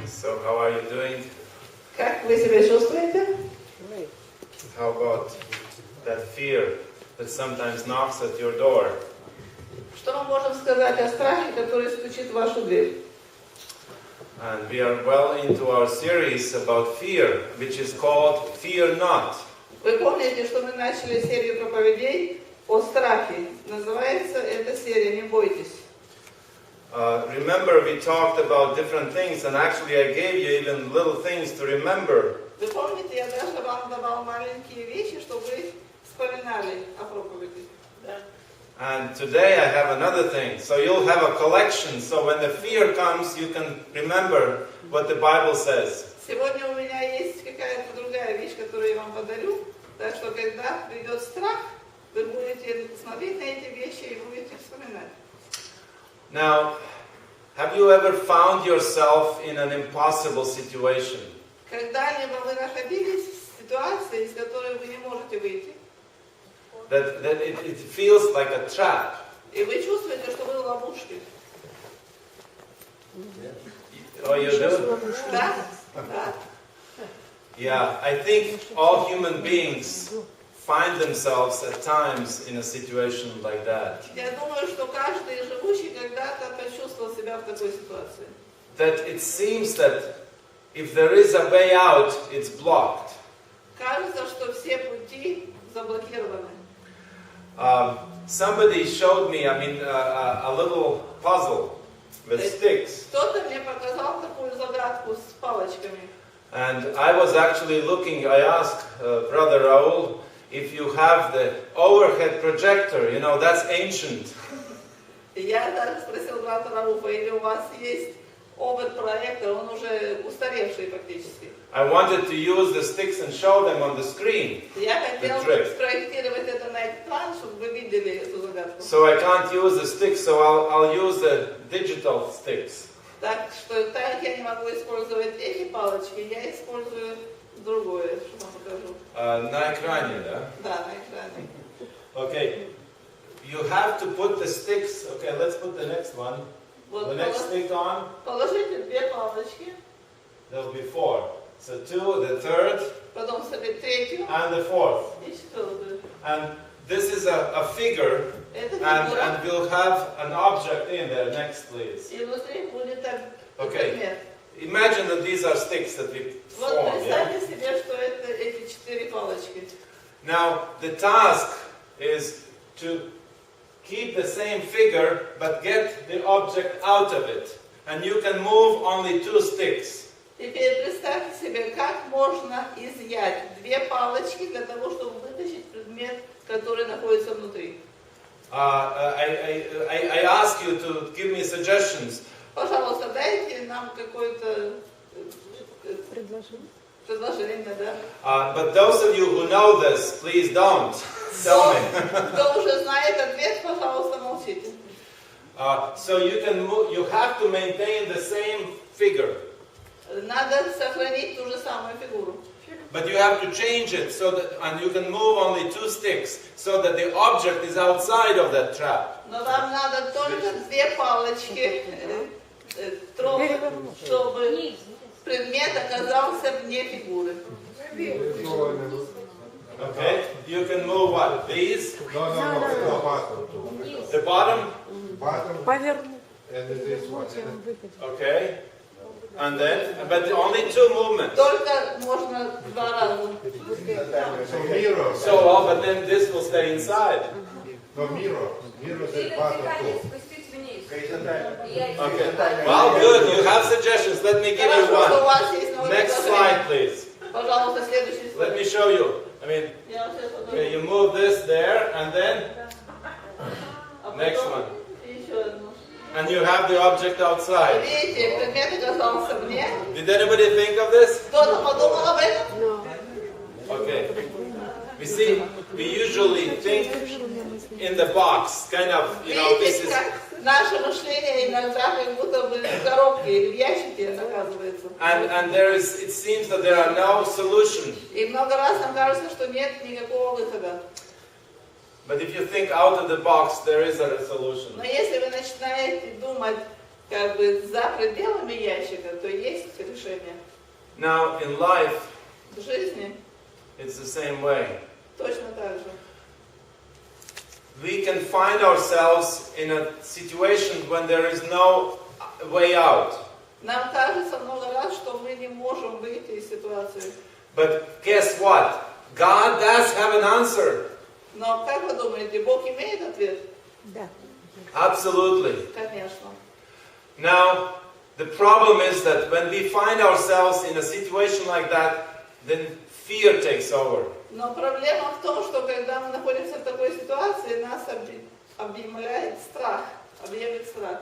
So how are you doing? Как вы себя чувствуете? How about that fear that sometimes knocks at your door? Что мы можем сказать о страхе, который стучит в вашу дверь? And we are well into our series about fear, which is called Fear Not. Вы помните, что мы начали серию проповедей о страхе. Называется эта серия «Не бойтесь». Remember, we talked about different things, and actually I gave you even little things to remember. Вы помните, я даже вам давал маленькие вещи, чтобы вы вспоминали о проповеди. And today I have another thing. So you'll have a collection, so when the fear comes, you can remember what the Bible says. Сегодня у меня есть какая-то другая вещь, которую я вам подарю. Так что, когда придет страх, вы будете смотреть на эти вещи и будете вспоминать. Now, have you ever found yourself in an impossible situation? Когда-либо вы находились в ситуации, из которой вы не можете выйти, That it feels like a trap. и вы чувствуете, что вы в ловушке. Oh, you do? Да? Да. Yeah, I think all human beings find themselves at times in a situation like that. Я думаю, что каждый живущий когда-то почувствовал себя в такой ситуации. That it seems that if there is a way out, it's blocked. Кажется, что все пути заблокированы. Somebody showed me, a little puzzle with sticks. Кто-то мне показал такую загадку с палочками. And I was actually looking, I asked Brother Raul if you have the overhead projector, you know, that's ancient. Я даже спросил брата Рауфа, или у вас есть овод-проектор, он уже устаревший фактически. I wanted to use the sticks and show them on the screen. Я хотел спроектировать это на экран, чтобы вы видели эту загадку. So I can't use the sticks, so I'll use the digital sticks. Так что так я не могу использовать эти палочки, я использую другое, что вам покажу. На экране, да? Да, на экране. Okay. You have to put the sticks. Okay, let's put the next one. Вот The next stick on. положите две палочки, There'll be 4. So 2, the third, потом себе третью and the fourth. и четвертую. And this is a figure, Это and фигура, we'll have an object in there. Next, please. и внутри будет Okay. предмет. Imagine that these are sticks that we Вот form. Yeah? представьте себе, что это эти 4 палочки. Now, the task is to keep the same figure, but get the object out of it. And you can move only 2 sticks. Теперь представьте себе, как можно изъять две палочки для того, чтобы вытащить предмет, который находится внутри. I ask you to give me suggestions. Пожалуйста, дайте нам какое-то предложение, да? But those of you who know this, please don't tell me. Кто уже знает ответ, пожалуйста, молчите. So you can move, you have to maintain the same figure, Надо сохранить ту же самую фигуру. but you have to change it so that, and you can move only 2 sticks, so that the object is outside of that trap. Но вам надо только две палочки, чтобы предмет оказался вне фигуры. Okay, you can move what? These, No, the bottom. the bottom, Bottom. And this one. okay, and then, but only 2 movements. Только можно 2 раза. So mirror. So, but then this will stay inside. No mirror. Mirror is bottom too. Okay. Well, good. You have suggestions. Let me give you Хорошо, что у one. вас есть новое Next предложение. slide, please. Пожалуйста, следующий Let me слайд. show you. I mean, Я вам сейчас покажу. okay, you move this there, and then А next потом one. еще одну. And you have the object outside. Видите, предмет оказался вне. Did anybody think of this? Кто-то подумал об этом? Okay. We see, we usually think in the box, kind of, you know, this Видите, is. как наше мышление иногда как будто бы в коробке или в ящике оказывается. And there is, it seems that there are no solution. И много раз нам кажется, что нет никакого выхода. But if you think out of the box, there is a solution. Но если вы начинаете думать как бы за пределами ящика, то есть решение. решение. Now, in life, В жизни it's the same way. точно так же. We can find ourselves in a situation when there is no way out. Нам кажется много раз, что мы не можем выйти из ситуации. But guess what? God does have an answer. Но как вы думаете, Бог имеет ответ? Да. Absolutely. Конечно. Now, the problem is that when we find ourselves in a situation like that, then fear takes over. Но проблема в том, что когда мы находимся в такой ситуации, нас объемляет страх, объемлет страх.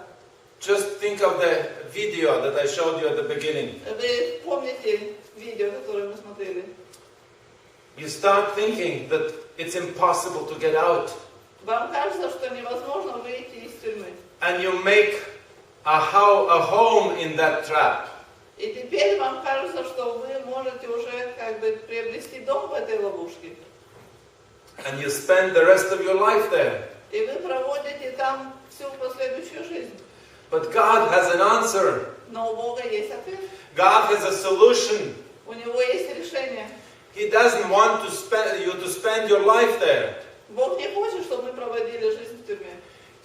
Just think of the video that I showed you at the beginning. Вы помните видео, которое мы смотрели? You start thinking that it's impossible to get out. Вам кажется, что невозможно выйти из тюрьмы. And you make a home in that trap. И теперь вам кажется, что вы можете уже как бы приобрести дом в этой ловушке. And you spend the rest of your life there. И вы проводите там всю последующую жизнь. But God has an answer. Но у Бога есть ответ. God has a solution. У Него есть решение. He doesn't want you to spend your life there. Бог не хочет, чтобы мы проводили жизнь в тюрьме.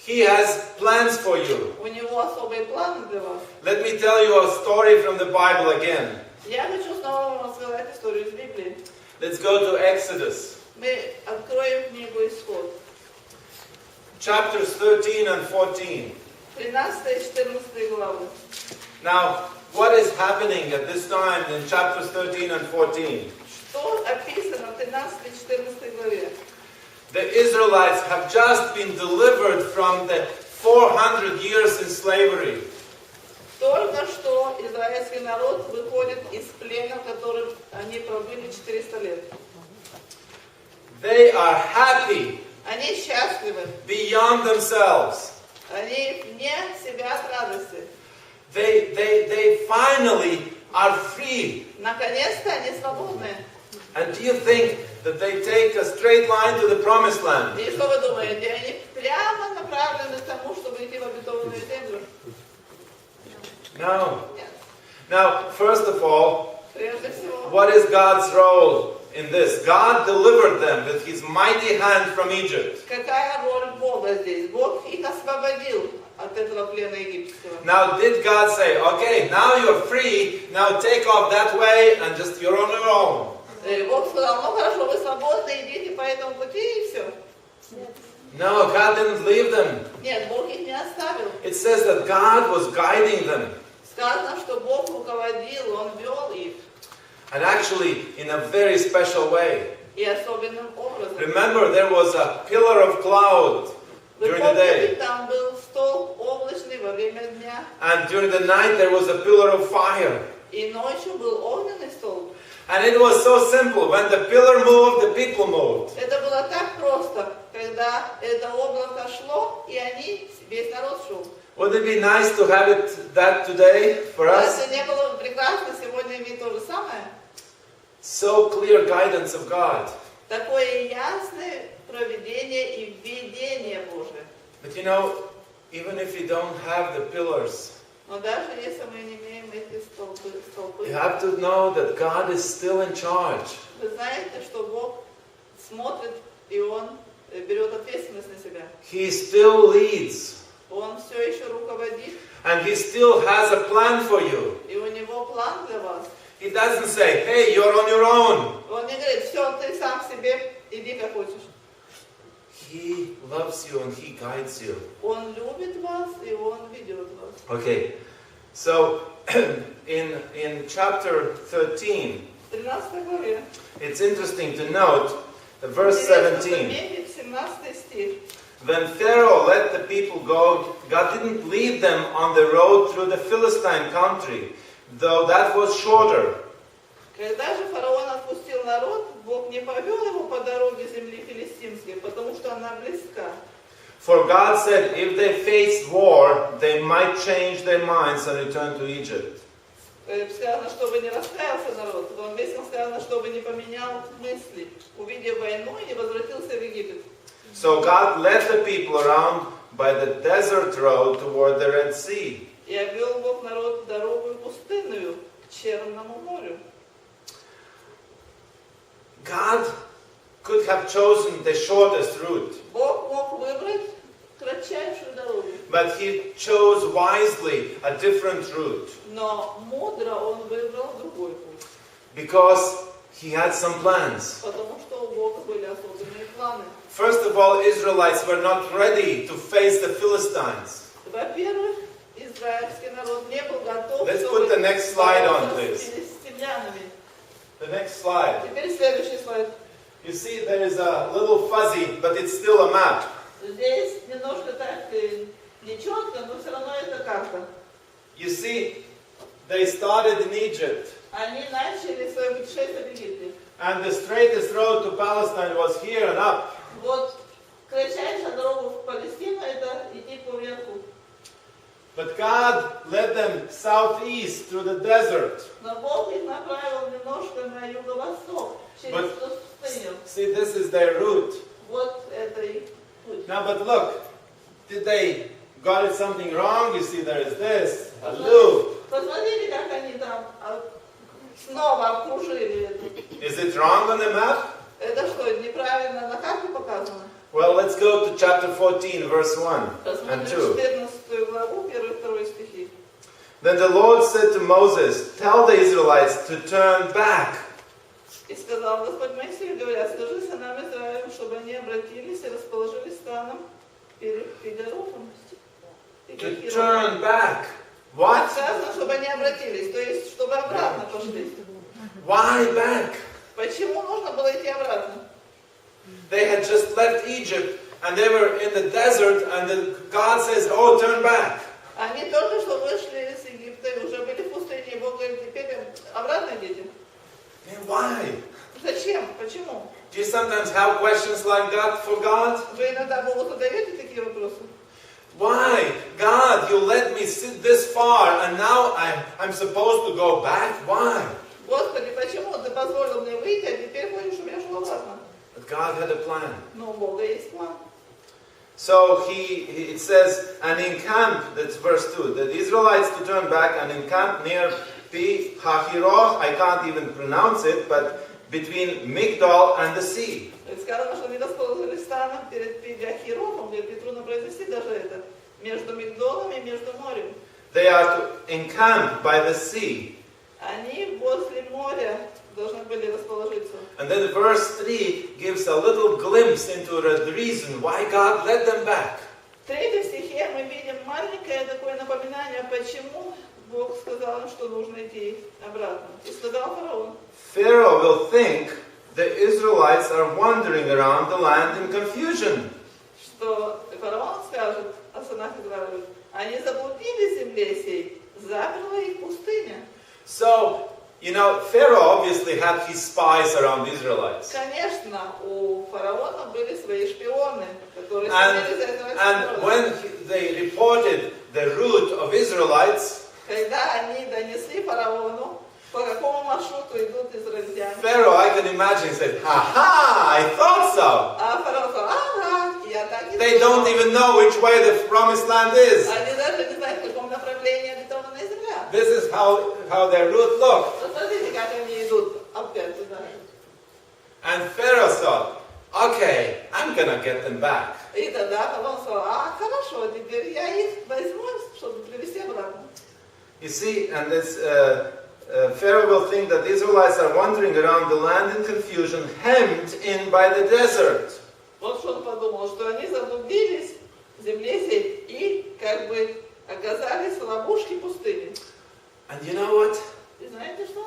He has plans for you. У Него особые планы для вас. Let me tell you a story from the Bible again. Я хочу снова вам рассказать историю из Библии. Let's go to Exodus. Мы откроем книгу Исход. Chapters 13 and 14. 13 и 14 главы. Now, what is happening at this time in chapters 13 and 14? Что описано в 13 и 14 главе? The Israelites have just been delivered from the 400 years in slavery. Только что израильский народ выходит из плена, в котором они пробыли 400 лет. They are happy Они счастливы. beyond themselves. Они вне себя от радости. They finally are free. Наконец-то они свободны. And do you think that they take a straight line to the promised land? И что вы думаете? Они прямо направлены к тому, чтобы идти в обетованную землю? No. Нет. Now, first of all, Прежде всего, what is God's role in this? God delivered them with His mighty hand from Egypt. какая роль Бога здесь? Бог их освободил от этого плена египетского. Now, did God say, okay, now you're free, now take off that way and just you're on your own? Бог сказал, ну хорошо, вы свободны, идите по этому пути и все. No, God didn't leave them. Нет, Бог их не оставил. It says that God was guiding them. Сказано, что Бог руководил, Он вел их. And actually, in a very special way. И особенным образом. Remember, there was a pillar of cloud Вы during the day. помните, там был столб облачный во время дня. And during the night, there was a pillar of fire. И ночью был огненный столб. And it was so simple. When the pillar moved, the people moved. Это было так просто, когда это облако шло, и они, весь народ шел. Wouldn't it be nice to have that today for us? Разве не было бы прекрасно сегодня иметь то же самое? So clear guidance of God. Такое ясное провидение и введение Божие. But you know, even if you don't have the pillars, Но даже если мы не имеем эти столпы, you have to know that God is still in charge. вы знаете, что Бог смотрит, и Он берет ответственность на себя. He still leads. Он все еще руководит, And He still has a plan for you. и у Него план для вас. He doesn't say, hey, you're on your own. Он не говорит, все, ты сам себе, иди как хочешь. He loves you and He guides you. Он любит вас, и Он ведет вас. Okay, so in chapter 13, 13 главе. it's interesting to note the verse Интересно 17. заметить 17 стих. When Pharaoh let the people go, God didn't lead them on the road through the Philistine country, though that was shorter. Когда же фараон отпустил народ, Бог не повел его по дороге земли филистимской, потому что она близка. For God said, if they faced war, they might change their minds and return to Egypt. Сказано, чтобы не раскаялся народ. В английском сказано, чтобы не поменял мысли, увидев войну, и не возвратился в Египет. So God led the people around by the desert road toward the Red Sea. И обвел Бог народ дорогу пустынную, к Черному морю. God could have chosen the shortest route, Бог мог выбрать кратчайшую дорогу, but He chose wisely a different route но мудро Он выбрал другой путь, because He had some plans. потому что у Бога были особенные планы. First of all, Israelites were not ready to face the Philistines. Во-первых, израильский народ не был готов, Let's чтобы put the next slide on, бороться please. с филистимлянами. The next slide. Теперь следующий слайд. You see, there is a little fuzzy, but it's still a map. Здесь немножко так нечетко, но все равно это карта. You see, they started in Egypt, Они начали свое путешествие в Египте. and the straightest road to Palestine was here and up. Вот кратчайшая дорога в Палестину — это идти по верху. But God led them southeast through the desert. Но Бог их направил немножко на юго-восток, через пустыню. See, this is their route. Вот это их путь. Now, but look, did they got it something wrong? You see, there is this, a loop. Посмотрите, как они там снова обкружили это. Is it wrong on the map? Это что, неправильно на карте показано? Well, let's go to chapter 14, verse 1 and Посмотрим 2. 14 главу, 1-2 стихи. Then the Lord said to Moses, tell the Israelites to turn back. И сказал Господь Моисею, говоря, скажи сынам Израилю, чтобы они обратились и расположились станом перед Пигорохом. To turn back. What? Сказано, чтобы они обратились, то есть, чтобы обратно пошли. Why back? Почему нужно было идти обратно? They had just left Egypt and they were in the desert and God says, oh, turn back. Они только что вышли из Египта и уже были в пустыне, и Бог говорит, теперь обратно идите. And why? Зачем? Почему? Do you sometimes have questions like that for God? Вы иногда Богу задаете такие вопросы? Why? God, you let me sit this far and now I'm supposed to go back? Why? Господи, почему ты позволил мне выйти, а теперь хочешь, чтобы я шел обратно? But God had a plan. Но у Бога есть план. So it says, and encamp, that's verse 2, the Israelites to turn back and encamp near Pi Hahiroth, I can't even pronounce it, but between Migdol and the sea. Сказано, что они расположились станом перед Пигахирохом, где трудно произнести даже это, между Мигдолом и между морем. They are to encamp by the sea. Они возле моря должны были расположиться. And then verse 3 gives a little glimpse into the reason why God led them back. В 3 стихе мы видим маленькое такое напоминание, почему Бог сказал им, что нужно идти обратно. И сказал фараон. Pharaoh will think the Israelites are wandering around the land in confusion. Что фараон скажет о сынах Израиля, они заблудились в земле сей, заперла их пустыня. So, you know, Pharaoh obviously had his spies around the Israelites. Конечно, у фараона были свои шпионы, которые следили за этим And народом. when they reported the route of Israelites, Когда они донесли фараону, по какому маршруту идут израильтяне, Pharaoh, I can imagine, said, "Ha ha! I thought so." а фараон сказал, ага, я так и They думал. don't even know which way the promised land is. Они даже не знают, в каком направлении обетованная земля. This is how their route looked. Посмотрите, как они идут опять туда. And Pharaoh thought, "Okay, I'm gonna get them back." И тогда фараон сказал, хорошо, теперь я их возьму, чтобы привести обратно. You see, and this Pharaoh will think that the Israelites are wandering around the land in confusion, hemmed in by the desert. Вот что он подумал, что они заблудились в земле сей и как бы оказались в ловушке пустыни. And you know what? И знаете что?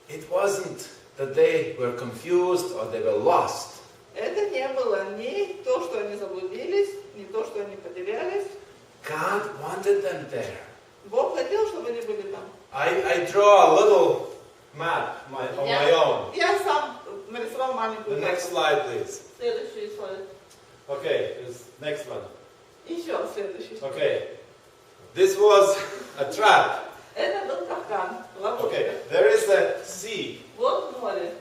It wasn't that they were confused or they were lost. Это не было ни то, что они заблудились, ни то, что они потерялись. God wanted them there. Бог хотел, чтобы они были там. I draw a little map on my own. Я сам нарисовал The маленькую next карту. slide, please. Следующий слайд. Okay, next one. Еще следующий. Okay, this was a trap. Это был капкан, ловушка. Okay, there is a sea, Вот море.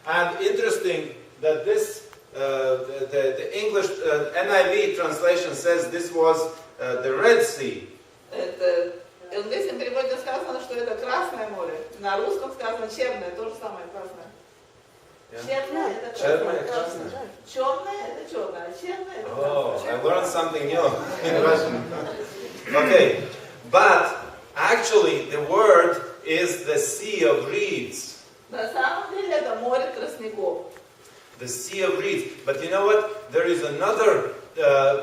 and interesting that this the English NIV translation says this was the Red Sea. Это, в английском переводе сказано, что это Красное море, На русском сказано черное, то же самое, красное. Yeah. Черное это Черное, красное. красное. Черное это черное, а черное это Oh, красное. I learned something new in Russian. Okay, but actually the word is the sea of reeds. На самом деле это море тростников. The sea of reeds. But you know what? There is another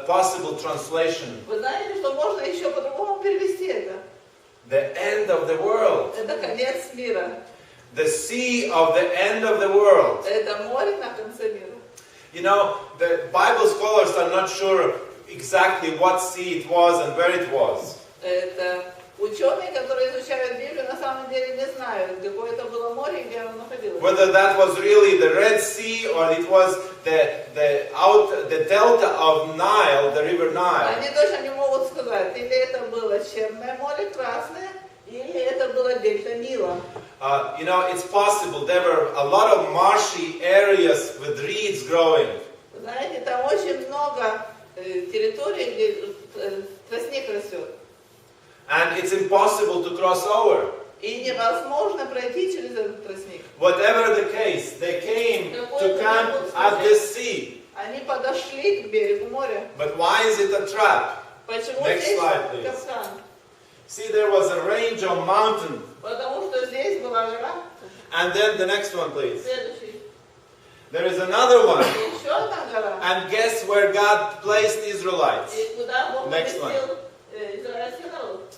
possible translation. Вы знаете, что можно еще по-другому перевести это? The end of the world. Это конец мира. The sea of the end of the world. Это море на конце мира. You know, the Bible scholars are not sure exactly what sea it was and where it was. Это ученые, которые изучают Библию, на самом деле не знают, какое это было море и где оно находилось. Whether that was really the Red Sea or it was the delta of Nile, the river Nile. Они точно не могут сказать, или это было Черное море, Красное, или это было дельта Нила. You know, it's possible. There were a lot of marshy areas with reeds growing. Знаете, там очень много территорий, где тростник растет. And it's impossible to cross over. И невозможно пройти через этот тростник. Whatever the case, they came to camp at this sea. Они подошли к берегу моря. But why is it a trap? Почему Next здесь slide, please. капкан? See, there was a range of mountain. Потому что здесь была гора. And then the next one, please. Следующий. There is another one. Еще одна гора. And guess where God placed Israelites? И куда Бог Next поместил израильский народ?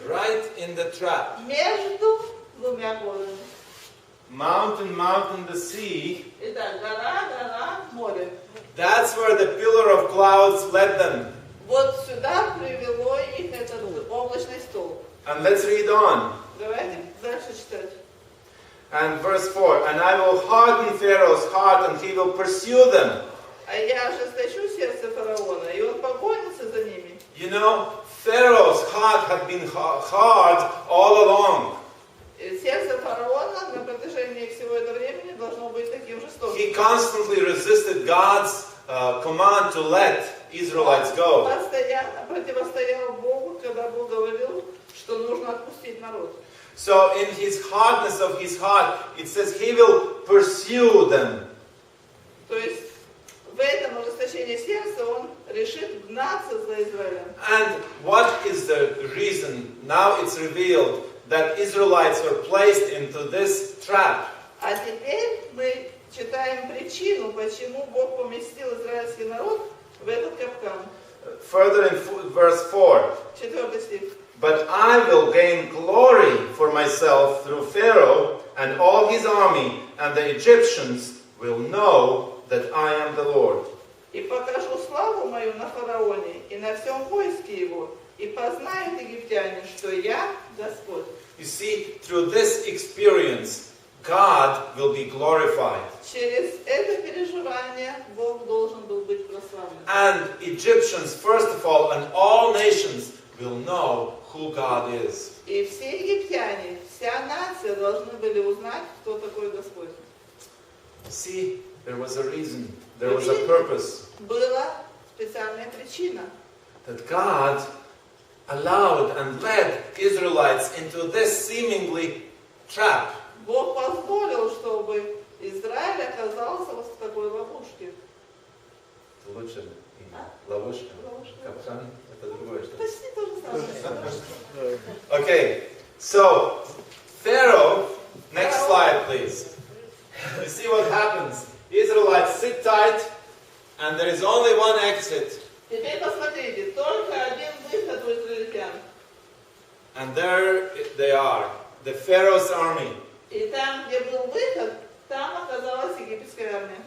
Right in the trap. Между двумя горами. Mountain, mountain, the sea. Итак, гора, гора, море. That's where the pillar of clouds led them. Вот сюда привело их этот облачный столб. And let's read on. Давайте дальше читать. And verse 4. And I will harden Pharaoh's heart and he will pursue them. А я ожесточу сердце фараона, и он погонится за ними. You know, Pharaoh's heart had been hard all along. И сердце фараона на протяжении всего этого времени должно быть таким жестоким. He constantly resisted God's command to let Israelites go. Он постоянно противостоял Богу, когда Бог говорил, что нужно отпустить народ. So in his hardness of his heart, it says he will pursue them. То есть в этом ожесточении сердца он решит гнаться за Израилем. And what is the reason? Now it's revealed that Israelites were placed into this trap. А теперь мы читаем причину, почему Бог поместил израильский народ в этот капкан. Further in verse 4. 4 стих. But I will gain glory for myself through Pharaoh and all his army, and the Egyptians will know that I am the Lord. И покажу славу мою на фараоне и на всем войске его, и познают египтяне, что я Господь. You see, through this experience, God will be glorified. Через это переживание Бог должен был быть прославлен. And Egyptians, first of all, and all nations will know who God is. И все египтяне, вся нация должны были узнать, кто такой Господь. See, there was a reason, there was a purpose. Была специальная причина. That God allowed and led Israelites into this seemingly trap. Бог позволил, чтобы Израиль оказался вот в такой ловушке. Лучше ловушка. Капкан — это другое что-то. Почти то же самое. Okay, so Pharaoh, next slide please. You see what happens. Israelites sit tight and there is only one exit. Теперь посмотрите, только один выход у израильтян. And there they are, the Pharaoh's army. И там, где был выход, там оказалась египетская армия.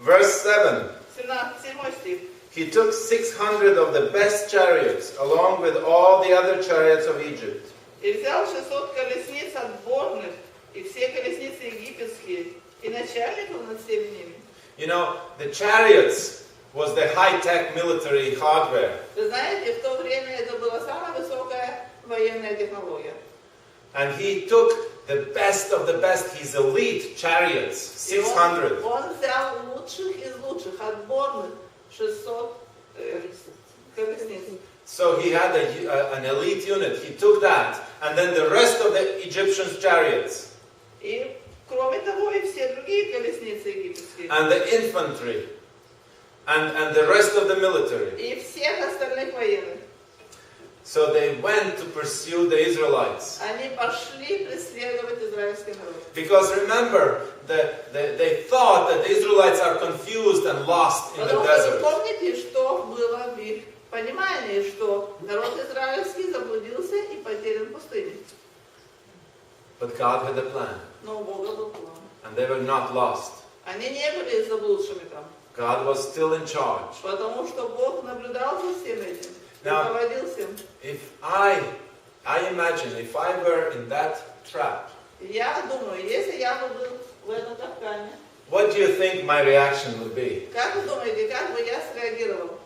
Verse 7. 7 стих. He took 600 of the best chariots, along with all the other chariots of Egypt. И взял 600 колесниц отборных, и все колесницы египетские, и начальников над всеми ними. You know, the chariots was the high-tech military hardware. Вы знаете, в то время это была самая высокая военная технология. And he took the best of the best, his elite chariots, 600. Он взял лучших из лучших, отборных 600 колесниц. So he had an elite unit. He took that and then the rest of the Egyptians' chariots, И кроме того, и все другие колесницы египетские. and the infantry, and the rest of the military. И всех остальных военных. So they went to pursue the Israelites. Они пошли преследовать израильский народ. Because remember, they thought that the Israelites are confused and lost in the Потому что вы desert. помните, что было в их понимании, что народ израильский заблудился и потерян в пустыне. But God had a plan, Но у Бога был план. and they were not lost. Они не были заблудшими там. God was still in charge. Потому что Бог наблюдал за всем этим. Now, Руководил всем. if I imagine if I were in that trap, Я думаю, если я бы был в этом капкане, what do you think my reaction would be? как вы думаете, как бы я среагировал?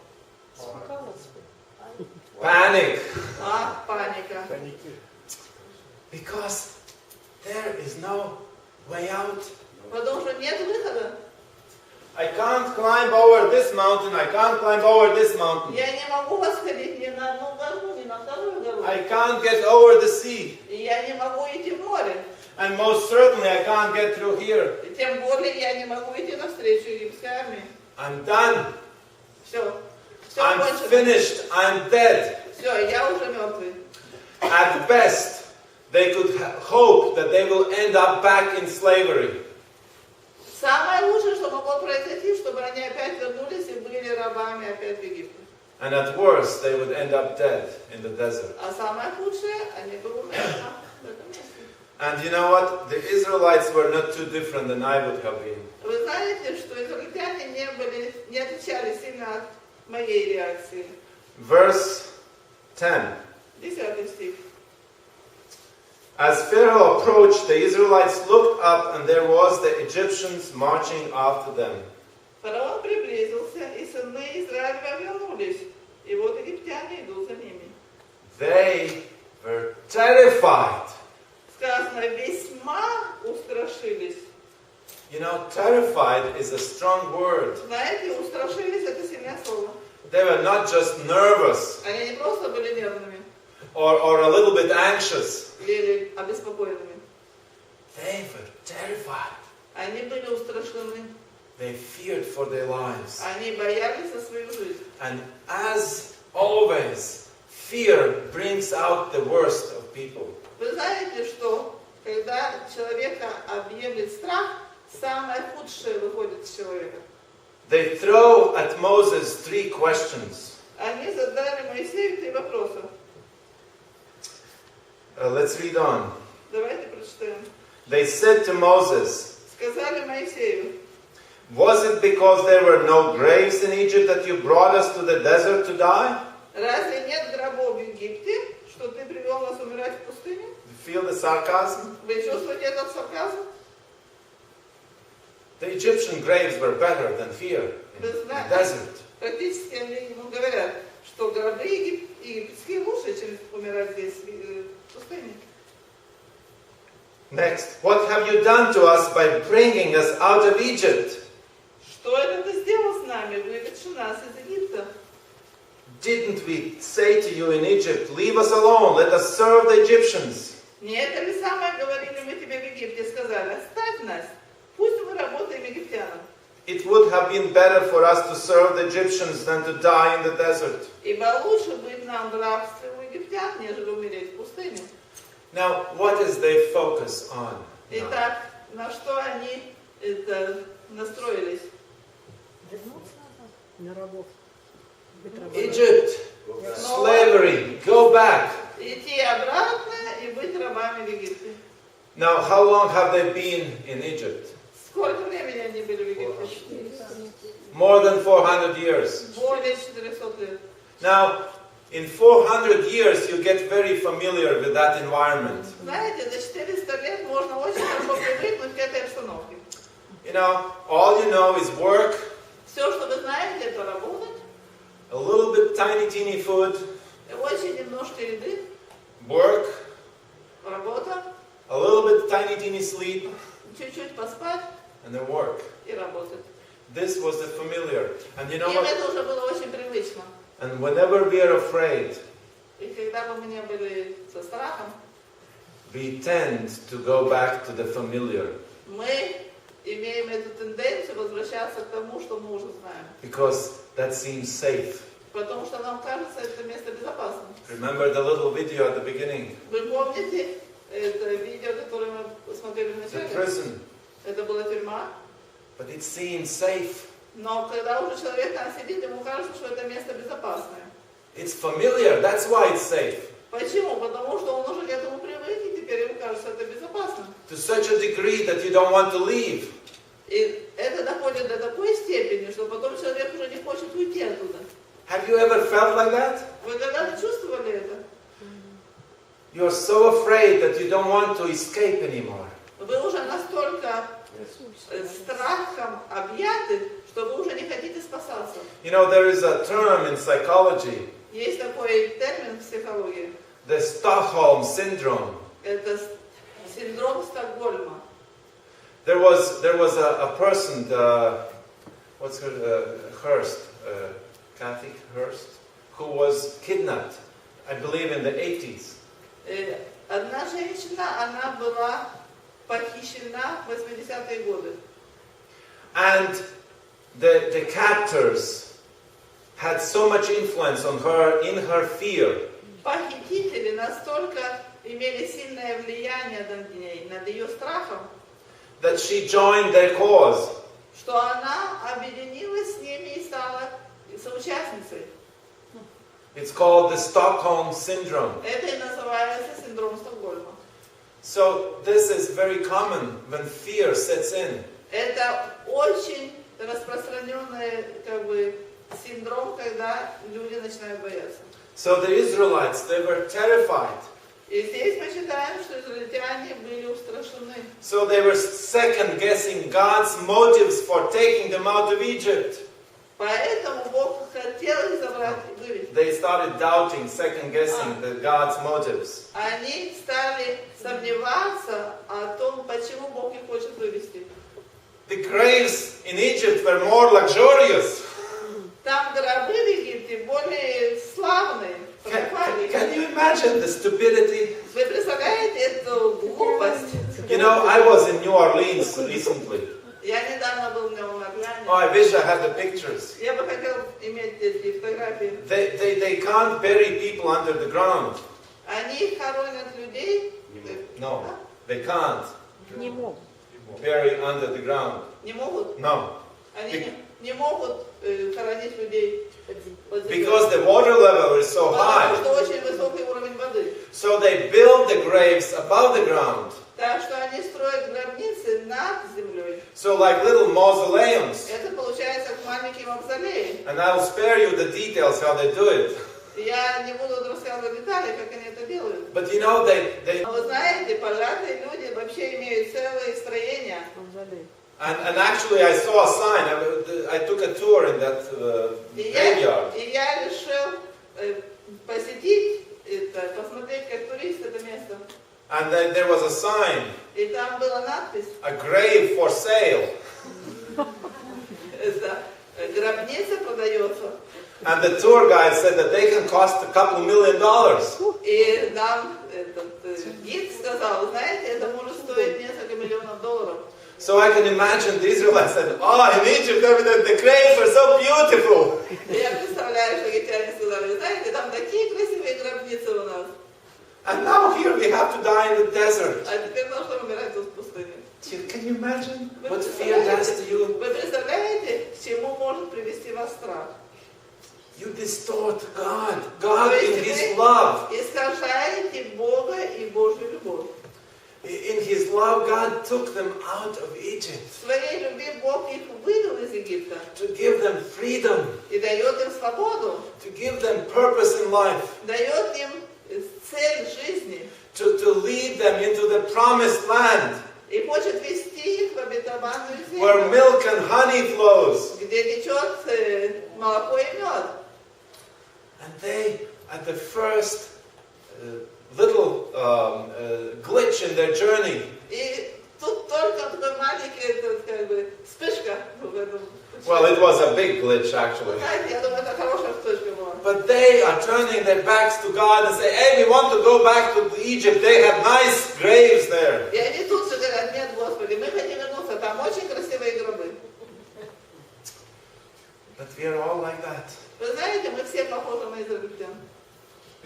Panic. Паника. Because there is no way out. Потому что нет выхода. I can't climb over this mountain, I can't climb over this mountain. Я не могу восходить ни на одну гору, ни на вторую гору. I can't get over the sea. И я не могу идти в море. And most certainly I can't get through here. И тем более я не могу идти навстречу египетской армии. I'm done. Все. Все I'm кончено. finished. I'm dead. Все, я уже мертвый. At best, they could hope that they will end up back in slavery. Самое лучшее, что могло произойти, чтобы они опять вернулись и были рабами опять в Египте. And at worst, they would end up dead in the desert. А самое худшее, они бы умерли в этом месте. And you know what? The Israelites were not too different than I would have been. Вы знаете, что израильтяне не отличались сильно от моей реакции. Verse 10. 10 стих. As Pharaoh approached, the Israelites looked up, and there was the Egyptians marching after them. Фараон приблизился, и сыны Израиля вернулись, и вот египтяне идут за ними. They were terrified. Сказано, весьма устрашились. You know, terrified is a strong word. Знаете, устрашились — это сильное слово. They were not just nervous Они не просто были нервными or a little bit anxious. или обеспокоенными. They were terrified. Они были устрашены. They feared for their lives. Они боялись за свою жизнь. And as always, fear brings out the worst of people. Вы знаете, что когда человека объемлет страх, самое худшее выходит из человека. They throw at Moses 3 questions. Они задали Моисею 3 вопроса. Let's read on. Давайте прочитаем. They said to Moses, Сказали Моисею: "Was it because there were no graves in Egypt that you brought us to the desert to die?" разве нет гробов в Египте, что ты привел нас умирать в пустыне? You feel the sarcasm? Вы чувствуете этот сарказм? The Egyptian graves were better than here in the desert. Практически они ему говорят, что гробы египетские лучше, чем умирать здесь в пустыне. Next, what have you done to us by bringing us out of Egypt? Что это ты сделал с нами, выведши нас из Египта? Didn't we say to you in Egypt, leave us alone, let us serve the Egyptians? Не это ли самое говорили мы тебе в Египте, сказали: оставь нас, пусть мы работаем египтянам. It would have been better for us to serve the Egyptians than to die in the desert. Ибо лучше быть нам в рабстве у египтян, нежели умереть в пустыне. Now, what is their focus on? Итак, на что они настроились? Egypt, slavery, go back. Идти обратно и быть рабами в Египте. Now, how long have they been in Egypt? Сколько времени они были в Египте? More than 400 years. Более 400 лет. Now, in 400 years, you get very familiar with that environment. Знаете, за 400 лет можно очень хорошо привыкнуть к этой обстановке. You know, all you know is work, Все, что вы знаете, это работать, a little bit tiny teeny food, очень немножко еды, work, работа, a little bit tiny teeny sleep, чуть-чуть поспать and then work. и работать. This was the familiar. And you know Им what? это уже было очень привычно. And whenever we are afraid, И когда бы мы не были со страхом, we tend to go back to the familiar. Мы имеем эту тенденцию возвращаться к тому, что мы уже знаем. Because that seems safe. Потому что нам кажется это место безопасным. Remember the little video at the beginning? Вы помните это видео, которое мы посмотрели в The начале? prison. Это была тюрьма. But it seems safe. Но когда уже человек там сидит, ему кажется, что это место безопасное. It's familiar. That's why it's safe. Почему? Потому что он уже к этому привык, и теперь ему кажется это безопасно. To such a degree that you don't want to leave. И это доходит до такой степени, что потом человек уже не хочет уйти оттуда. Have you ever felt like that? Вы когда-то чувствовали это? You're so afraid that you don't want to escape anymore. Вы уже настолько страхом объяты, что вы уже не хотите спасаться. You know, there is a term in psychology, Есть такой термин в психологии. the Stockholm syndrome. Это синдром Стокгольма. There was a person, what's her, Hearst, Kathy Hearst, who was kidnapped, I believe in the 80s. Одна женщина, она была похищена в 80-е годы. And the captors had so much influence on her in her fear Похитители настолько имели сильное влияние над ее страхом, that she joined their cause. что она объединилась с ними и стала соучастницей. It's called the Stockholm syndrome. Это и называется синдром Стокгольма. So this is very common when fear sets in. Это очень распространенный синдром, когда люди начинают бояться. So the Israelites, they were terrified. И здесь мы читаем, что израильтяне были устрашены. So they were second guessing God's motives for taking them out of Egypt. Поэтому Бог хотел их забрать и вывести. They started doubting, second guessing God's motives. Они стали сомневаться о том, почему Бог их хочет вывести. The graves in Egypt were more luxurious. Там гробы в Египте более славные. Can you imagine the stupidity? Вы представляете эту глупость? You know, I was in New Orleans recently. Я недавно был в Новом Орлеане. Oh, I wish I had the pictures. Я бы хотел иметь эти фотографии. They can't bury people under the ground. Они хоронят людей. No, they can't Не могут. bury under the ground. Не могут? No. Они не могут хоронить людей под землей. Because the water level is so high. Потому что очень высокий уровень воды. So they build the graves above the ground. Так что они строят гробницы над землей. So like little mausoleums. Это получается как маленький мавзолей. And I'll spare you the details how they do it. Я не буду рассказывать детали, как они это делают. But you know, they Но вы знаете, богатые люди вообще имеют целые строения. and actually I saw a sign. I took a tour in that graveyard. И я решил посетить это, посмотреть как турист это место. And then there was a sign, И там была надпись. a grave for sale. Это гробница продается. And the tour guide said that they can cost a couple $1 million. И нам этот гид сказал, знаете, это может стоить несколько миллионов долларов. So I can imagine the Israelites said, oh, in Egypt the graves are so beautiful. Я представляю, что египтяне сказали, знаете, там такие красивые гробницы у нас. And now here we have to die in the desert. А теперь нужно умирать тут в пустыне. Can you imagine what fear does to you? Вы представляете, к чему может привести вас страх? You distort God in His love. Искажаете Бога и Божью любовь. In His love, God took them out of Egypt В своей любви Бог их вывел из Египта to give them freedom, и дает им свободу, to give them purpose in life, дает им цель жизни to lead them into the promised land и хочет вести их в обетованную where землю, milk and honey flows. где течет молоко и мед. And they, at the first little glitch in their journey, И тут только такой маленький, вспышка в этом. well, it was a big glitch actually, Знаете, я думаю, это хорошая вспышка была. But they are turning their backs to God and say, hey, we want to go back to Egypt. They have nice graves there. И они тут же говорят, нет, Господи, мы хотим вернуться, там очень красивые гробы. But we are all like that. Вы знаете, мы все похожи на израильтян.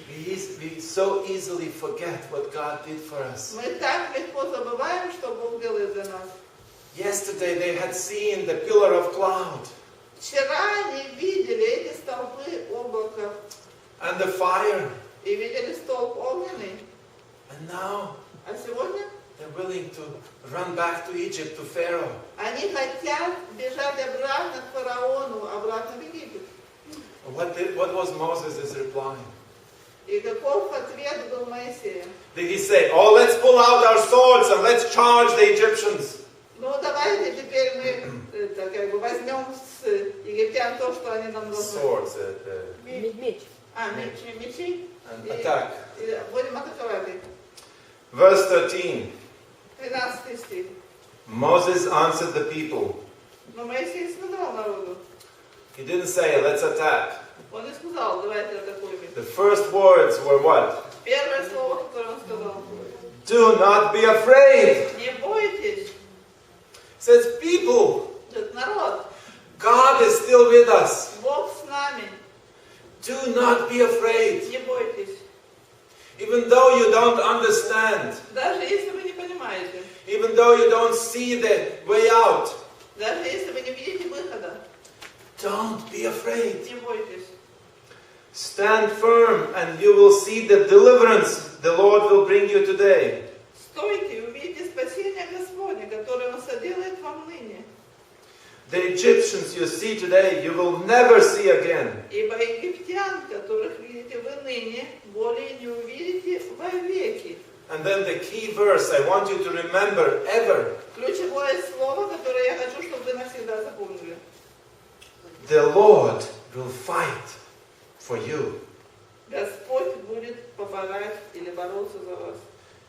We so easily forget what God did for us. Мы так легко забываем, что Бог делает для нас. Yesterday they had seen the pillar of cloud Вчера они видели эти столбы облака and the fire. и видели столб огненный. And now А сегодня they're willing to run back to Egypt, to Pharaoh. они хотят бежать обратно к фараону, обратно в Египет. What was Moses' reply? И каков ответ был Моисея? Did he say, oh, let's pull out our swords and let's charge the Egyptians? Ну давайте теперь мы возьмем с египтян то, что они нам должны. Swords. Меч. Мечи. And attack. И будем атаковать их. Verse 13. 13 стих. Moses answered the people. Но Моисей сказал народу. He didn't say, let's attack. Он не сказал, давайте атакуем их. The first words were what? Первое слово, которое он сказал. Do not be afraid. Не бойтесь. It says, people, Этот народ. God is still with us. Бог с нами. Do not be afraid. Не бойтесь. Even though you don't understand, Даже если вы не понимаете. even though you don't see the way out, Даже если вы не видите выхода. don't be afraid. Не бойтесь. Stand firm and you will see the deliverance the Lord will bring you today. Стойте и увидите спасение Господне, которое Он соделает вам ныне. The Egyptians you see today, you will never see again. Ибо египтян, которых видите вы ныне, более не увидите вовеки. And then the key verse I want you to remember ever. Ключевое слово, которое я хочу, чтобы вы навсегда запомнили. The Lord will fight for you. Господь будет помогать или бороться за вас.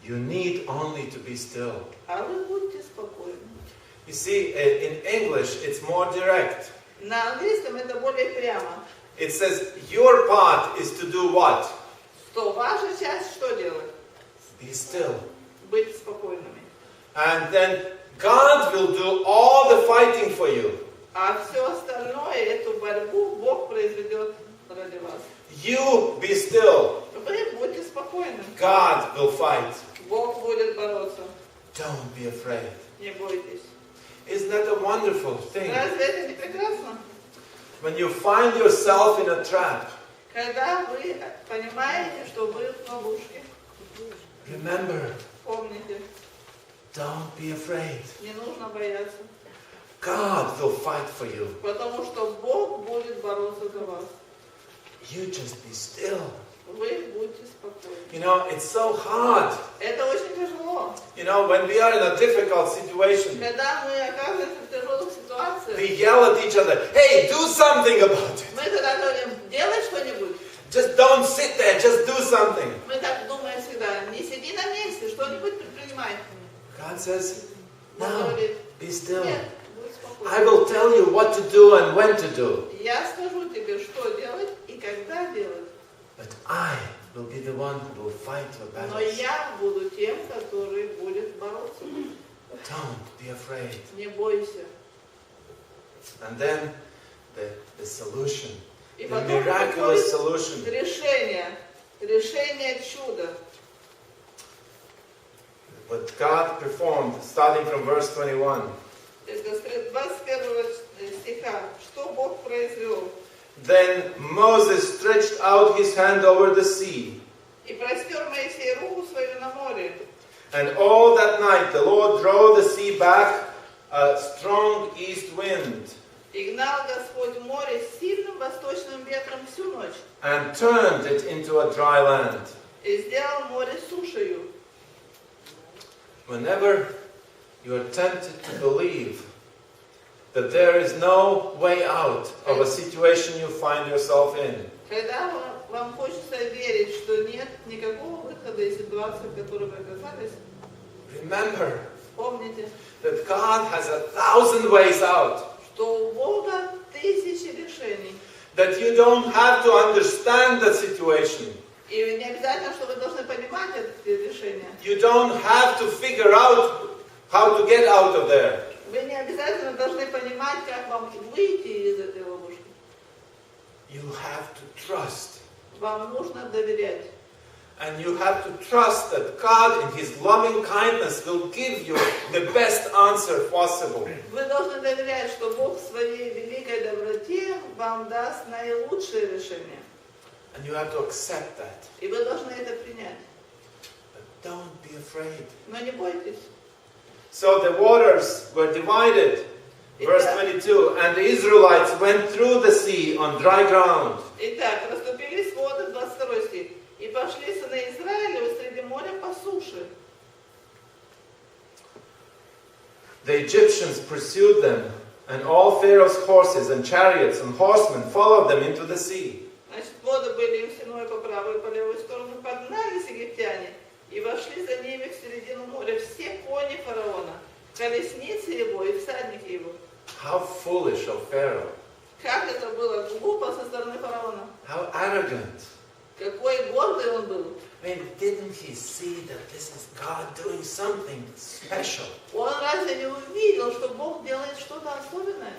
You need only to be still. А вы будьте спокойны. You see, in English, it's more direct. На английском это более прямо. It says, your part is to do what? Что ваша часть что делать? Be still. Быть спокойными. And then God will do all the fighting for you. А все остальное, эту борьбу Бог произведет ради вас. You be still. Вы будьте спокойны. God will fight. Бог будет бороться. Don't be afraid. Не бойтесь. Isn't that a wonderful thing? Разве это не прекрасно? When you find yourself in a trap, Когда вы понимаете, что вы в ловушке, remember, помните, don't be afraid. не нужно бояться. God will fight for you. Потому что Бог будет бороться за вас. You just be still. Вы будьте спокойны. You know, it's so hard. Это очень тяжело. You know, when we are in a difficult situation, Когда мы оказываемся в тяжелых ситуациях, we yell at each other, hey, do something about it. мы тогда говорим, делай что-нибудь. Just don't sit there, just do something. Мы так думаем всегда, не сиди на месте, что-нибудь предпринимай. God says, Он no, говорит, be still. нет, будь спокоен. I will tell you what to do and when to do. Я скажу тебе, что делать и когда делать. But I will be the one who will fight your Но battles. я буду тем, который будет бороться. Don't be afraid. Не бойся. And then the solution, И the потом miraculous приходит solution. решение чуда. What God performed, starting from verse 21. Это с 21 стиха. Что Бог произвел? Then Moses stretched out his hand over the sea. И простер Моисей руку свою на море. And all that night the Lord drove the sea back a strong east wind И гнал Господь море с сильным восточным ветром всю ночь. and turned it into a dry land. И сделал море сушею. Whenever you are tempted to believe that there is no way out of a situation you find yourself in, Когда вам хочется верить, что нет никакого выхода из ситуации, в которой вы оказались, remember помните, that God has 1,000 ways out. что у Бога тысячи решений. that you don't have to understand the situation. И не обязательно, что вы должны понимать эти решения. You don't have to figure out how to get out of there. Вы не обязательно должны понимать, как вам выйти из этой ловушки. You have to trust. Вам нужно доверять. And you have to trust that God in His loving kindness will give you the best answer possible. Вы должны доверять, что Бог в своей великой доброте вам даст наилучшее решение. And you have to accept that. И вы должны это принять. But don't be afraid. Но не бойтесь. So the waters were divided. Verse 22. And the Israelites went through the sea on dry ground. Итак, расступились воды, 22 стих. И пошли сыны Израилева среди моря по суше. The Egyptians pursued them, and all Pharaoh's horses and chariots and horsemen followed them into the sea. Значит, воды были им стеной по правую и по левую сторону, погнались египтяне и вошли за ними в середину моря все кони фараона, колесницы его и всадники его. How foolish of Pharaoh. Как это было глупо со стороны фараона. How arrogant. Какой гордый он был. I mean, didn't he see that this is God doing something special? Он разве не увидел, что Бог делает что-то особенное?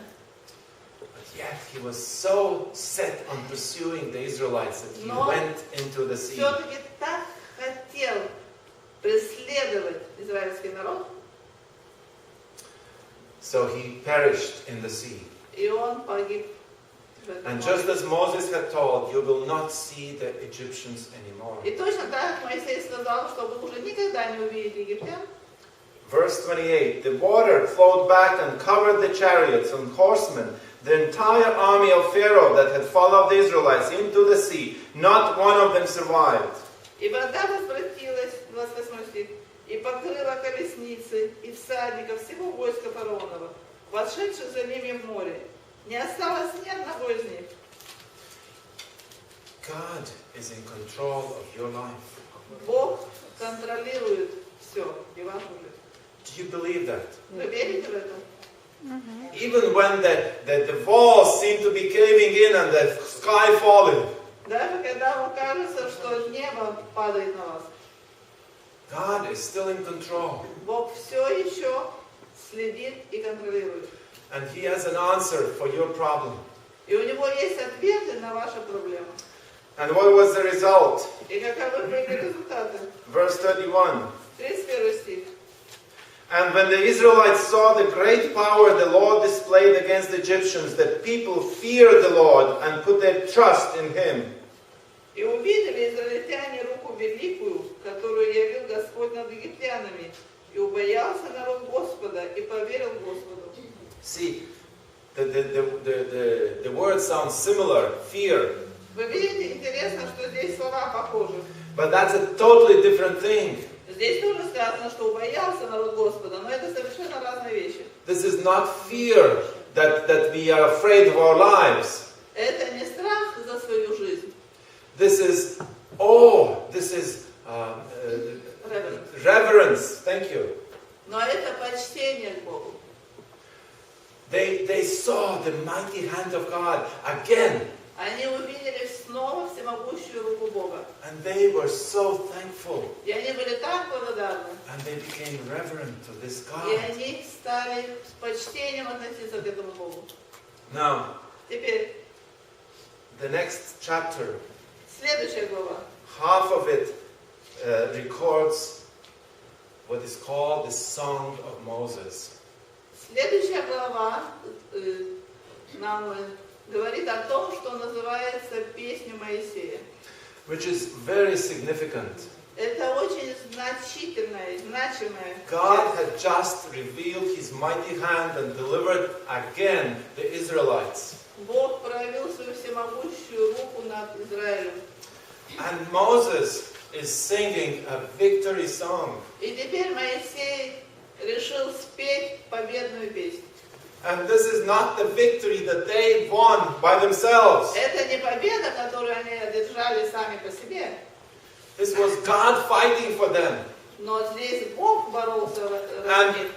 But yet he was so set on pursuing the Israelites that he went into the sea. Все-таки так хотел преследовать израильский народ. So he perished in the sea. И он погиб. And just as Moses had told, you will not see the Egyptians anymore. И точно так Моисей сказал, что вы уже никогда не увидите египтян. Verse 28, the water flowed back and covered the chariots and horsemen, the entire army of Pharaoh that had followed the Israelites into the sea. Not one of them survived. И вода возвратилась, 28 стих, и покрыла колесницы и всадников всего войска фараонова, вошедших за ними в море. Не осталось ни одного из них. God is in control of your life. Бог контролирует все, и вашу жизнь. Do you believe that? Вы верите в это? Even when the walls seem to be caving in and the sky falling, Даже когда вам кажется, что небо падает на вас, God is still in control. Бог все еще следит и контролирует. And He has an answer for your problem. И у Него есть ответы на ваши проблемы. And what was the result? И каковы были результаты? Verse 31. 31 стих. And when the Israelites saw the great power the Lord displayed against the Egyptians, the people feared the Lord and put their trust in Him. И увидели израильтяне руку великую, которую явил Господь над египтянами, и убоялся народ Господа, и поверил Господу. See, the word sounds similar, fear. Вы видите, интересно, что здесь слова похожи. But that's a totally different thing. Здесь тоже сказано, что убоялся народ Господа, но это совершенно разные вещи. This is not fear that we are afraid of our lives. Это не страх за свою жизнь. This is awe. This is reverence. Thank you. Но это почтение к Богу. They saw the mighty hand of God again. Они увидели снова всемогущую руку Бога. And they were so thankful. И они были так благодарны. And they became reverent to this God. И они стали с почтением относиться к этому Богу. Now, Теперь, the next chapter, следующая глава. half of it records what is called the Song of Moses. Следующая глава нам говорит о том, что называется «Песню Моисея». Which is very significant. Это очень значительная, значимая. God had just revealed His mighty hand and delivered again the Israelites. Бог проявил свою всемогущую руку над Израилем. And Moses is singing a victory song. И теперь Моисей решил спеть победную песню. And this is not the victory that they won by themselves. Это не победа, которую они одержали сами по себе. This was God fighting for them. Но здесь Бог боролся ради And них.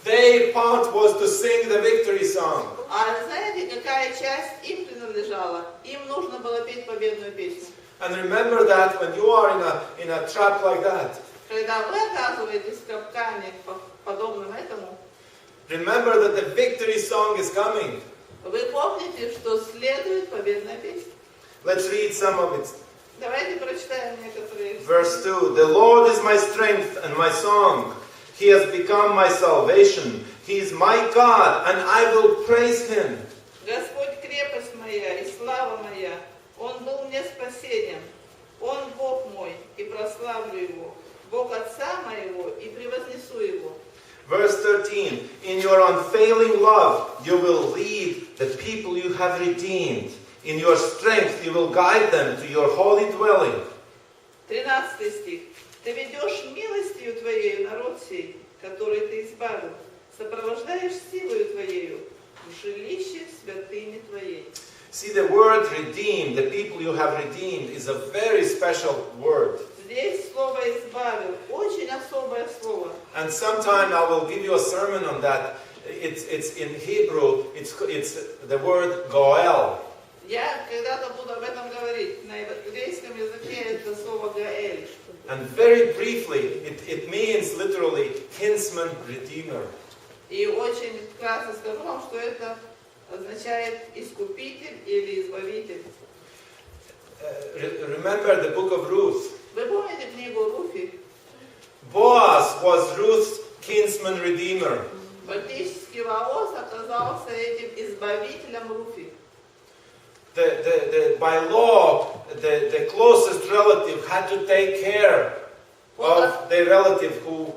their part was to sing the victory song. А знаете, какая часть им принадлежало. Им нужно было петь победную песню. And remember that when you are in a trap like that, Когда вы оказываетесь в капкане, подобном этому, remember that the victory song is coming. вы помните, что следует победная песня. Let's read some of it. Давайте прочитаем некоторые. Verse 2. The Lord is my strength and my song. He has become my salvation. He is my God, and I will praise Him. Господь крепость моя и слава моя. Он был мне спасением. Он Бог мой, и прославлю Его. Бог Отца моего, и превознесу Его. Verse 13. In your unfailing love, you will lead the people you have redeemed. In your strength, you will guide them to your holy dwelling. 13 стих. Ты ведешь милостью Твоею народ сей, который Ты избавил. Сопровождаешь силою Твоею в жилище святыни Твоей. See, the word redeemed, the people you have redeemed, is a very special word. Здесь слово «избавил» очень особое слово. And sometime I will give you a sermon on that. It's in Hebrew, it's the word goel. Я когда-то буду об этом говорить. На еврейском языке это слово «гаэль». And very briefly, it means literally kinsman redeemer. И очень вкратце скажу вам, что это означает искупитель или избавитель. Remember the book of Ruth. Вы помните книгу Руфи? Boaz was Ruth's kinsman redeemer. Фактически Ваос оказался этим избавителем Руфи. By law, the closest relative had to take care of the relative who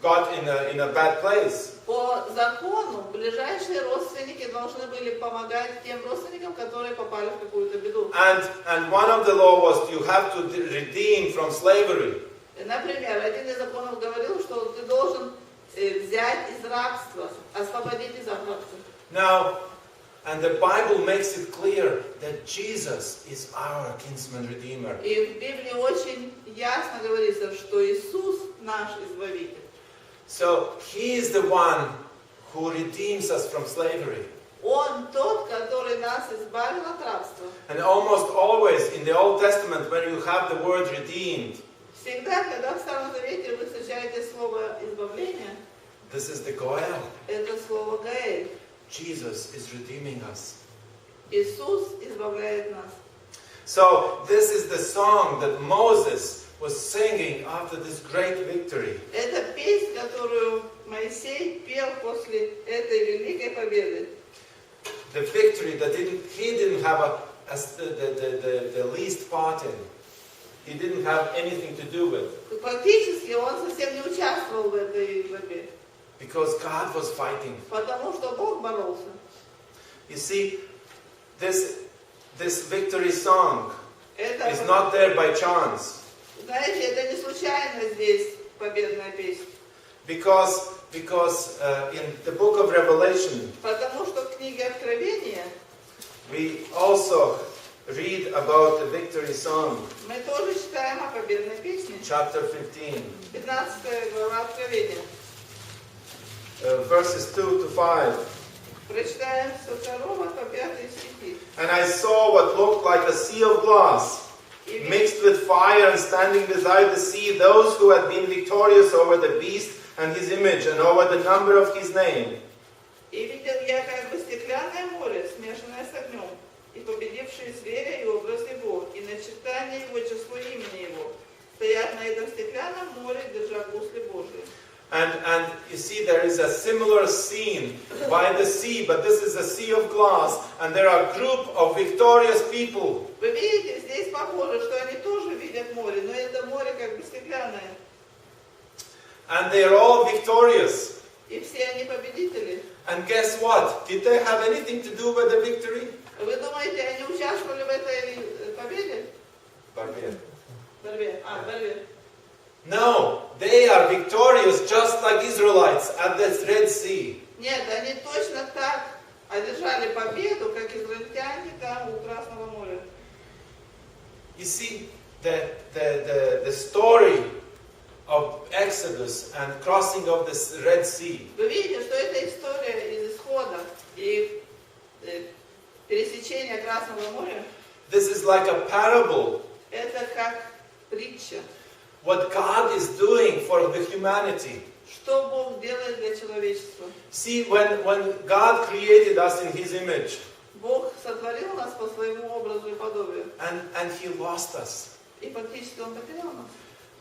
got in a bad place. По закону ближайшие родственники должны были помогать тем родственникам, которые попали в какую-то беду. And one of the law was you have to redeem from slavery. Например, один из законов говорил, что ты должен взять из рабства, освободить из рабства. Now, and the Bible makes it clear that Jesus is our kinsman redeemer. И в Библии очень ясно говорится, что Иисус наш избавитель. So he is the one who redeems us from slavery. Он тот, который нас избавил от рабства. And almost always in the Old Testament, when you have the word redeemed, Всегда, когда в Старом Завете вы встречаете слово избавление, this is the goel. это слово гаэль. Jesus is redeeming us. Иисус избавляет нас. So this is the song that Moses was singing after this great victory. Это песнь, которую Моисей пел после этой великой победы. The victory that he didn't have the least part in. He didn't have anything to do with. Фактически он совсем не участвовал в этой борьбе. Because God was fighting. Потому что Бог боролся. You see, this victory song is not there by chance. Знаете, это не случайно здесь победная песня. Because in the book of Revelation, Потому что в книге Откровения we also read about the victory song. мы тоже читаем о победной песне. Chapter 15. 15 глава Откровения. Verses 2 to 5. Прочитаем со 2 по 5 стихи. And I saw what looked like a sea of glass, mixed with fire, and standing beside the sea, those who had been victorious over the beast and his image, and over the number of his name. И видел я как бы стеклянное море, смешанное с огнем, и победившие зверя и образ его, и начертание его, число имени его, стоят на этом стеклянном море, держа гусли Божии. And you see, there is a similar scene by the sea, but this is a sea of glass, and there are a group of victorious people. Вы видите, здесь похоже, что они тоже видят море, но это море как бы стеклянное. And they are all victorious. И все они победители. And guess what? Did they have anything to do with the victory? Вы думаете, они участвовали в этой победе? Борьбе. Борьбе. Борьбе. No, they are victorious just like Israelites at the Red Sea. Нет, они точно так одержали победу, как израильтяне там у Красного моря. You see, the story of Exodus and crossing of the Red Sea. Вы видите, что это история из Исхода и Пересечение Красного моря this is like a parable. – это как притча. What God is doing for the humanity. Что Бог делает для человечества? See, when God created us in His image, Бог сотворил нас по своему образу и подобию. and He lost us. И фактически Он потерял нас.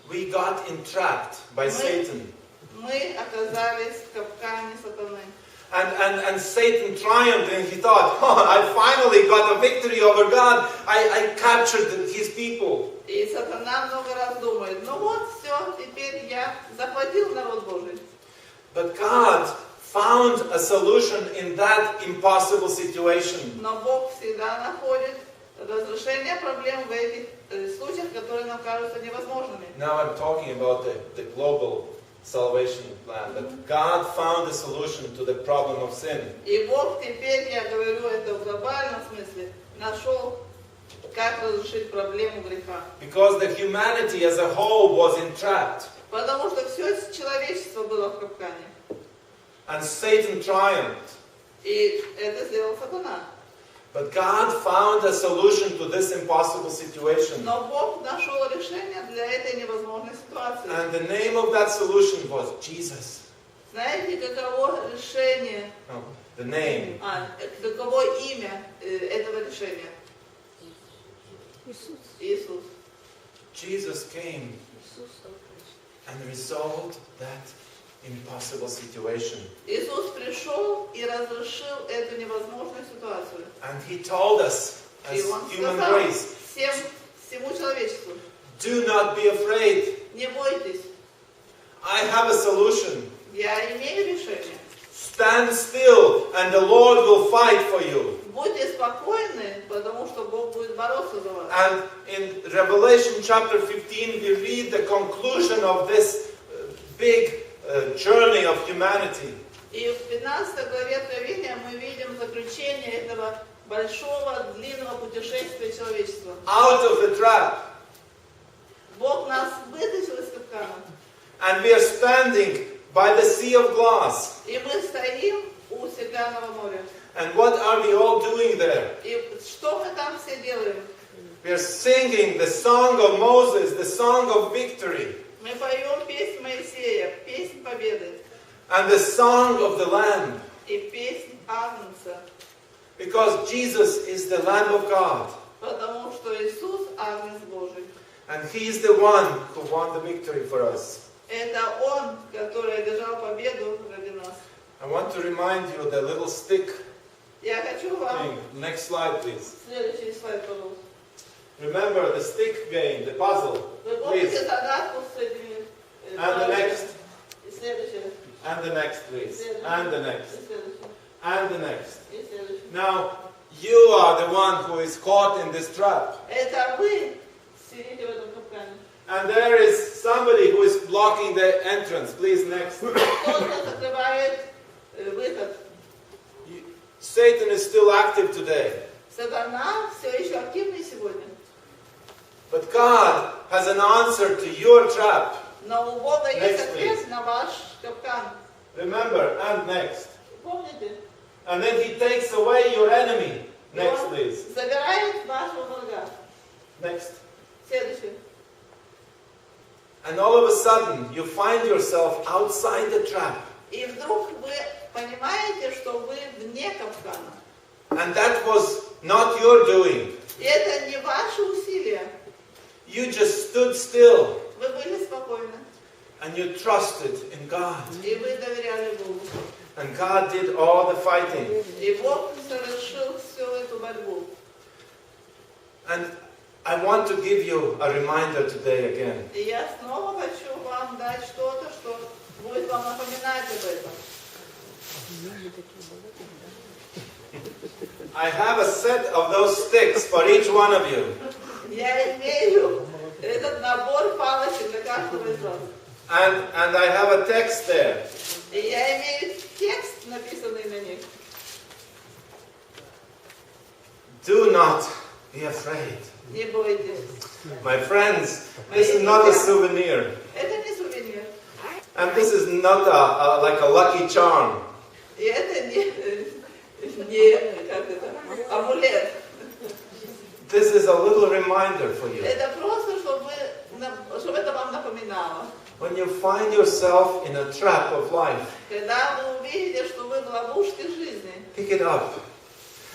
We got entrapped by Satan. Мы оказались в капкане сатаны. And Satan triumphed and he thought, oh, I finally got a victory over God. I captured His people. И сатана много раз думает, ну вот, все, теперь я захватил народ Божий. But God found a solution in that impossible situation. Но Бог всегда находит разрешение проблем в этих случаях, которые нам кажутся невозможными. Now I'm talking about the global salvation plan. That God found a solution to the problem of sin. И Бог теперь, я говорю это в глобальном смысле, нашел, как разрешить проблему греха. Because the humanity as a whole was entrapped. Потому что все человечество было в капкане. And Satan triumphed. И это сделал сатана. But God found a solution to this impossible situation. Но Бог нашел решение для этой невозможной ситуации. And the name of that solution was Jesus. Знаете, каково решение? No, the name. Каково имя этого решения? Иисус. Jesus came and resolved that impossible situation. Иисус пришел и разрешил эту невозможную ситуацию. And He told us, И as Он human сказал race, всему человечеству, do not be afraid. не бойтесь, I have a solution. я имею решение. Stand still and the Lord will fight for you. Будьте спокойны, потому что Бог будет бороться за вас. And in Revelation chapter 15 we read the conclusion of this big journey of humanity. И в 15 главе Откровения мы видим заключение этого большого, длинного путешествия человечества. Out of the trap. Бог нас вытащил из капкана. And we are standing by the sea of glass. И мы стоим у Стеклянного моря. And what are we all doing there? И что мы там все делаем? We are singing the song of Moses, the song of victory. Мы поем песнь Моисея, песнь победы. And the song of the Lamb. И песнь Агнца. Because Jesus is the Lamb of God. Потому что Иисус Агнец Божий. And He is the one who won the victory for us. Это Он, который одержал победу ради нас. I want to remind you the little stick Я хочу вам... thing. Next slide, please. Следующий слайд, пожалуйста. Remember the stick game, the puzzle. Вы помните Please. загадку с этими... And the next. И следующее. And the next, please. And the next. И следующее. And the next. И следующее. Now, you are the one who is caught in this trap. Это вы сидите в этом капкане. And there is somebody who is blocking the entrance. Please, next. Кто-то закрывает выход. Satan is still active today. Сатана все еще активный сегодня. But God has an answer to your trap. Но у Бога есть Next, ответ на ваш капкан. Remember, and next. Помните? And then He takes away your enemy. Next, Он please. забирает вашего врага. Next. Следующее. And all of a sudden, you find yourself outside the trap. И вдруг вы понимаете, что вы вне капкана. And that was not your doing. И это не ваши усилия. You just stood still. Вы были спокойны. And you trusted in God. И вы доверяли Богу. And God did all the fighting. И Бог совершил всю эту борьбу. And I want to give you a reminder today again. И я снова хочу вам дать что-то, что будет вам напоминать об этом. I have a set of those sticks for each one of you. Я имею этот набор палочек для каждого из вас. And I have a text there. И я имею текст, написанный на них. Do not be afraid. Не бойтесь. My friends, this is not a souvenir. Это не сувенир. And this is not like a lucky charm. И это Не, как это, амулет. This is a little reminder for you. Это просто, чтобы это вам напоминало. When you find yourself in a trap of life, Когда вы увидите, что вы в ловушке жизни, pick it up.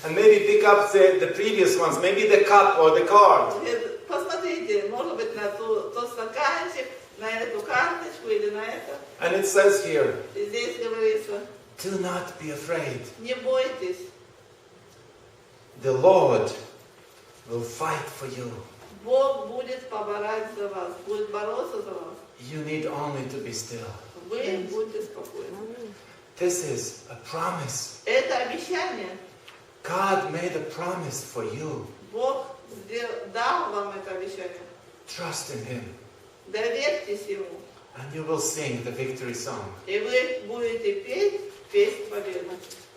And maybe pick up the previous ones, maybe the cup or the card. посмотрите, может быть, на тот стаканчик, на эту карточку или на это. And it says here, И здесь говорится, do not be afraid. не бойтесь, The Lord will fight for you. Бог будет поборать за вас, будет бороться за вас. You need only to be still. Вы будьте спокойны. This is a promise. Это обещание. God made a promise for you. Бог дал вам это обещание. Trust in Him. Доверьтесь Ему. And you will sing the victory song. И вы будете петь песнь победы.